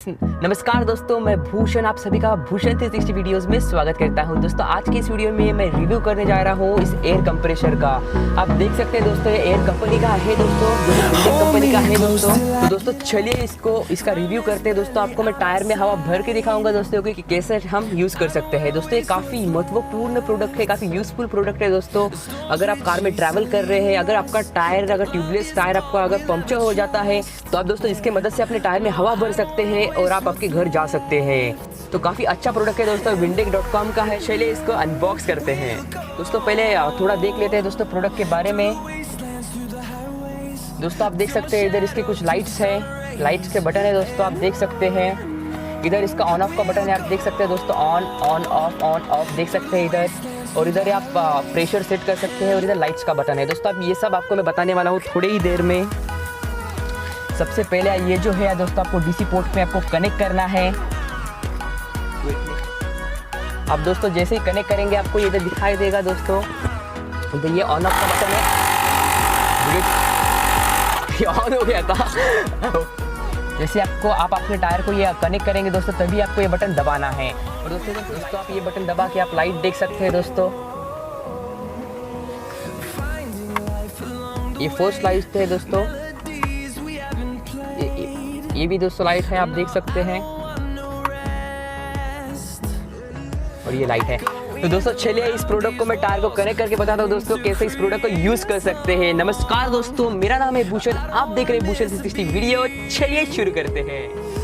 नमस्कार दोस्तों, मैं भूषण आप सभी का भूषण 360 वीडियोस में स्वागत करता हूं। दोस्तों आज की इस वीडियो में मैं रिव्यू करने जा रहा हूं इस एयर कंप्रेसर का। आप देख सकते हैं दोस्तों, ये एयर कंपनी का है दोस्तों, कंपनी का है दोस्तों। तो दोस्तों चलिए इसका रिव्यू करते हैं। दोस्तों आपको मैं टायर में हवा भर के दिखाऊंगा दोस्तों कि कैसे हम यूज़ कर सकते हैं। दोस्तों ये काफ़ी महत्वपूर्ण प्रोडक्ट है, काफ़ी यूज़फुल प्रोडक्ट है दोस्तों। अगर आप कार में ट्रैवल कर रहे हैं, अगर आपका टायर अगर ट्यूबलेस टायर आपका अगर पंक्चर हो जाता है तो आप दोस्तों इसके मदद से अपने टायर में हवा भर सकते हैं और आप आपके घर जा सकते हैं। तो काफ़ी अच्छा प्रोडक्ट है दोस्तों, windex.com का है। चलिए इसको अनबॉक्स करते हैं। दोस्तों पहले थोड़ा देख लेते हैं दोस्तों प्रोडक्ट के बारे में। दोस्तों आप देख सकते हैं इधर इसके कुछ लाइट्स हैं, लाइट्स के बटन है दोस्तों, आप देख सकते हैं। इधर इसका ऑन ऑफ का बटन है, आप देख सकते हैं दोस्तों, ऑन ऑफ देख सकते हैं इधर। और इधर आप प्रेशर सेट कर सकते हैं और इधर लाइट्स का बटन है। दोस्तों अब ये सब आपको मैं बताने वाला हूँ थोड़ी ही देर में। सबसे पहले ये जो है दोस्तों आपको डीसी पोर्ट में आपको कनेक्ट करना है। अब दोस्तों जैसे ही कनेक्ट करेंगे आपको ये इधर दिखाई देगा दोस्तों, इधर ये ऑन ऑफ का बटन है, ये ऑन हो गया था। जैसे आप अपने टायर को ये कनेक्ट करेंगे दोस्तों तभी आपको ये बटन दबाना है। और दोस्तों आप ये बटन दबा के आप लाइट देख सकते हैं दोस्तों। ये फर्स्ट लाइट है दोस्तों, ये भी दोस्तों लाइट है, आप देख सकते हैं। और ये लाइट है। तो दोस्तों चलिए इस प्रोडक्ट को मैं टायर को कनेक्ट करके बताता हूँ दोस्तों कैसे इस प्रोडक्ट को यूज कर सकते हैं। नमस्कार दोस्तों, मेरा नाम है भूषण, आप देख रहे हैं भूषण 360 वीडियो। चलिए शुरू करते हैं।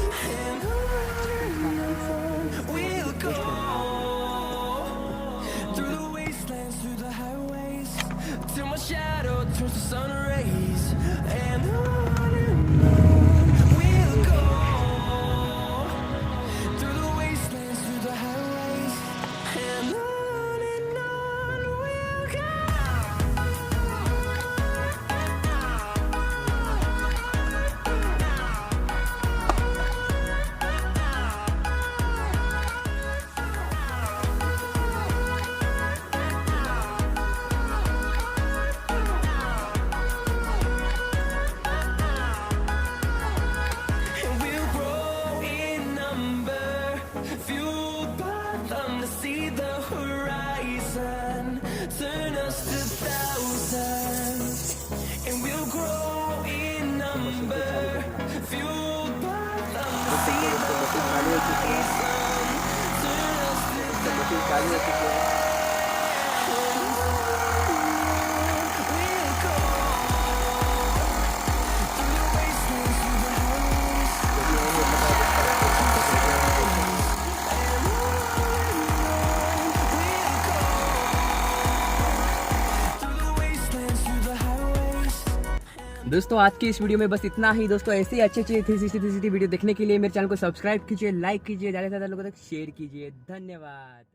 दोस्तों आज की इस वीडियो में बस इतना ही दोस्तों। ऐसे ही अच्छे 360 वीडियो देखने के लिए मेरे चैनल को सब्सक्राइब कीजिए, लाइक कीजिए, ज़्यादा से ज़्यादा लोगों तक शेयर कीजिए। धन्यवाद।